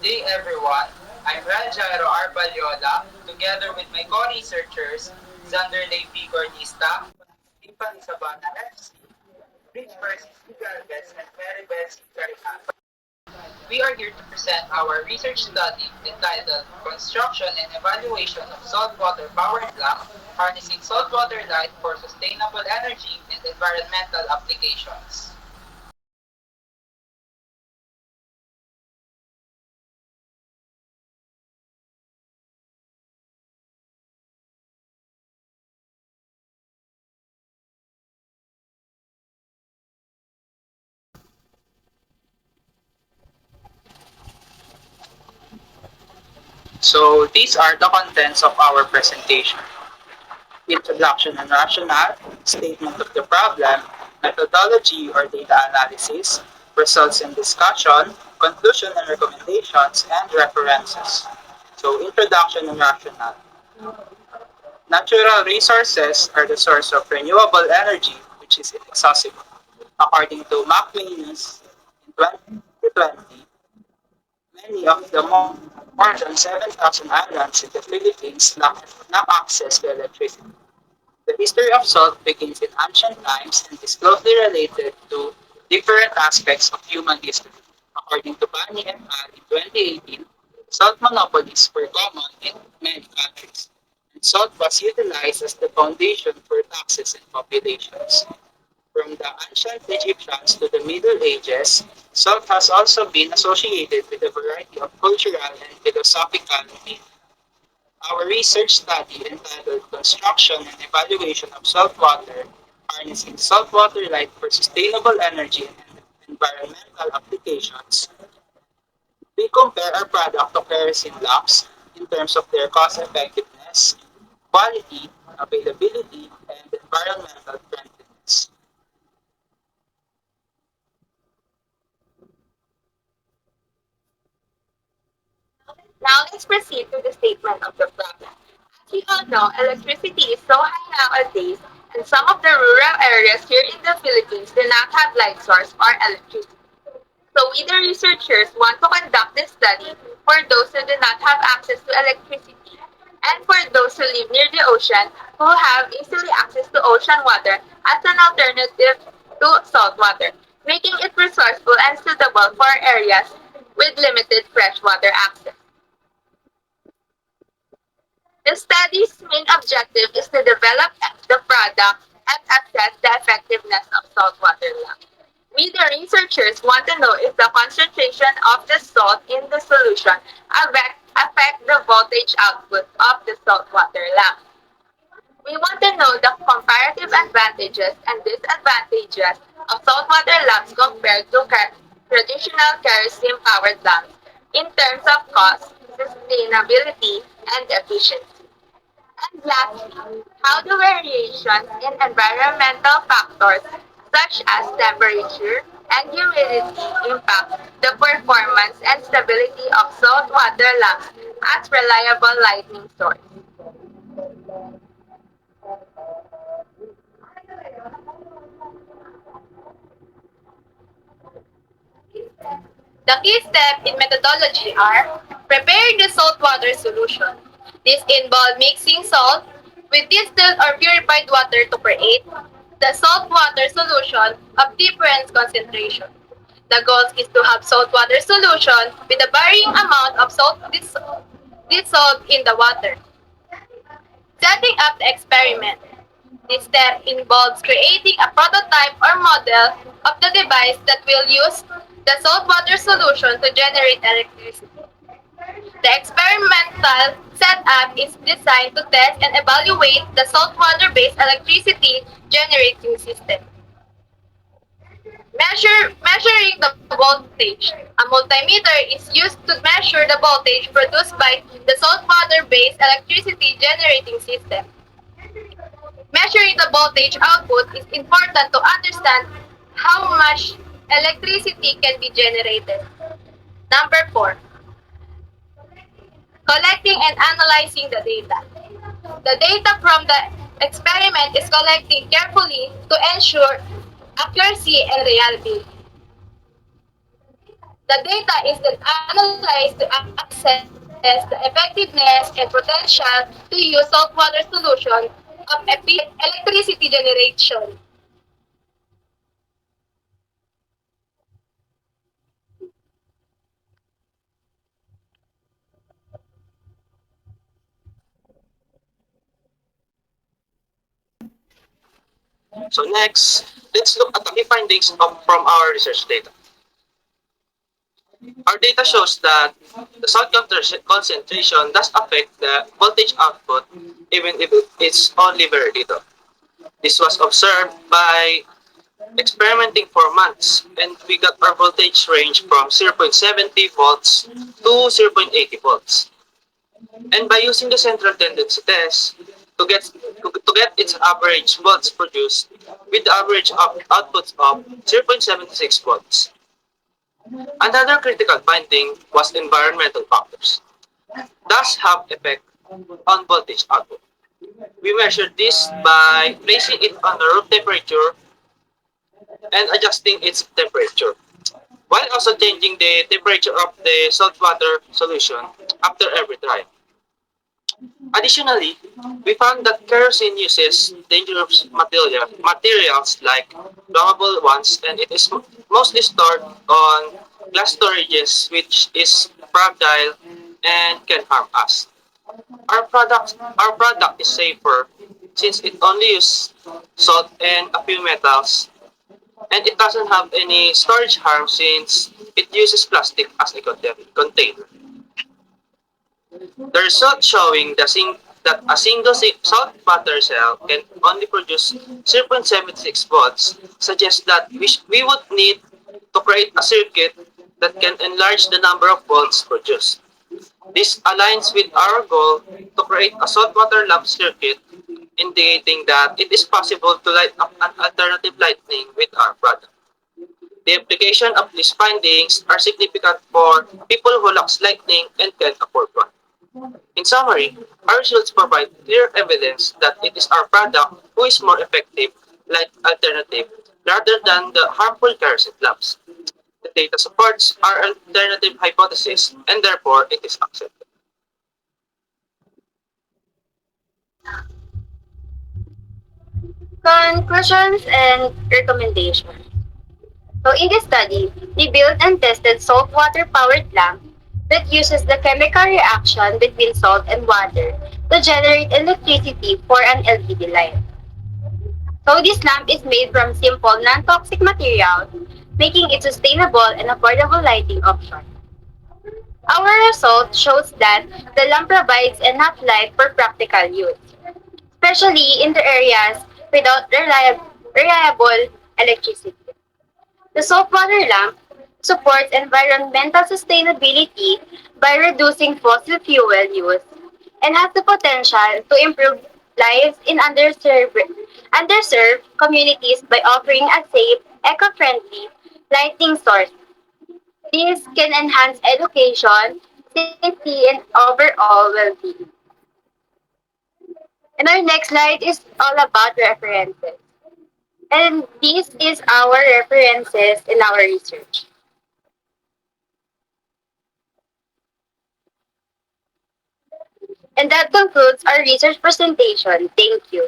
day, everyone. I'm Ranjairo Arbaliola, together with my co-researchers, Zanderlei P. Cornista, Stephen Sabana FC, Rich Percy C. Galvez, and Maribel C. Carihan. We are here to present our research study entitled Construction and Evaluation of Saltwater Powered Lamp, Harnessing Saltwater Light for Sustainable Energy and Environmental Applications. So these are the contents of our presentation. Introduction and rationale, statement of the problem, methodology or data analysis, results and discussion, conclusion and recommendations, and references. So introduction and rationale. Natural resources are the source of renewable energy which is inexhaustible. According to McManus in 2020, many of the more than 7,000 islands in the Philippines lack access to electricity. The history of salt begins in ancient times and is closely related to different aspects of human history. According to Bani et al. In 2018, salt monopolies were common in many countries, and salt was utilized as the foundation for taxes and populations. From the ancient Egyptians to the Middle Ages, salt has also been associated with a variety of cultural and philosophical meanings. Our research study entitled Construction and Evaluation of Saltwater, Harnessing Saltwater Light for Sustainable Energy and Environmental Applications, we compare our product to kerosene lamps in terms of their cost effectiveness, quality, availability, and environmental friendliness. Now let's proceed to the statement of the problem. As we all know, electricity is so high nowadays, and some of the rural areas here in the Philippines do not have light source or electricity. So we, the researchers, want to conduct this study for those who do not have access to electricity and for those who live near the ocean who have easily access to ocean water as an alternative to salt water, making it resourceful and suitable for areas with limited freshwater access. The study's main objective is to develop the product and assess the effectiveness of saltwater lamp. We, the researchers, want to know if the concentration of the salt in the solution affect the voltage output of the saltwater lamp. We want to know the comparative advantages and disadvantages of saltwater lamps compared to traditional kerosene-powered lamps in terms of cost, sustainability, and efficiency. And lastly, how do variations in environmental factors such as temperature and humidity impact the performance and stability of saltwater lamps as reliable lighting source? The key steps in methodology are prepare the saltwater solution. This involves mixing salt with distilled or purified water to create the saltwater solution of different concentration. The goal is to have saltwater solution with a varying amount of salt dissolved in the water. Setting up the experiment. This step involves creating a prototype or model of the device that will use the saltwater solution to generate electricity. The experimental setup is designed to test and evaluate the saltwater-based electricity generating system. Measuring the voltage. A multimeter is used to measure the voltage produced by the saltwater-based electricity generating system. Measuring the voltage output is important to understand how much electricity can be generated. Number 4, collecting and analyzing the data. The data from the experiment is collected carefully to ensure accuracy and reliability. The data is then analyzed to assess the effectiveness and potential to use saltwater solution of efficient electricity generation. So next, let's look at the key findings from our research data. Our data shows that the salt concentration does affect the voltage output even if it's only very little. This was observed by experimenting for months, and we got our voltage range from 0.70 volts to 0.80 volts. And by using the central tendency test to get its average volts produced with the average outputs of 0.76 volts. Another critical finding was environmental factors does have effect on voltage output. We measured this by placing it on the room temperature and adjusting its temperature, while also changing the temperature of the saltwater solution after every dry. Additionally, we found that kerosene uses dangerous materials like flammable ones, and it is mostly stored on glass storages, which is fragile and can harm us. Our product is safer since it only uses salt and a few metals, and it doesn't have any storage harm since it uses plastic as a container. The result showing that a single salt butter cell can only produce 0.76 volts suggests that we would need to create a circuit that can enlarge the number of volts produced. This aligns with our goal to create a saltwater lamp circuit, indicating that it is possible to light up an alternative lighting with our product. The implication of these findings are significant for people who lack lighting and can't afford one. In summary, our results provide clear evidence that it is our product who is more effective light alternative rather than the harmful kerosene lamps. The data supports our alternative hypothesis and therefore it is accepted. Conclusions and recommendations. So in this study, we built and tested saltwater powered lamp that uses the chemical reaction between salt and water to generate electricity for an LED light. So this lamp is made from simple non-toxic materials, making it sustainable and affordable lighting option. Our result shows that the lamp provides enough light for practical use, especially in the areas without reliable electricity. The saltwater lamp supports environmental sustainability by reducing fossil fuel use and has the potential to improve lives in underserved communities by offering a safe, eco-friendly lighting source. This can enhance education, safety, and overall well-being. And our next slide is all about references. And this is our references in our research. And that concludes our research presentation. Thank you.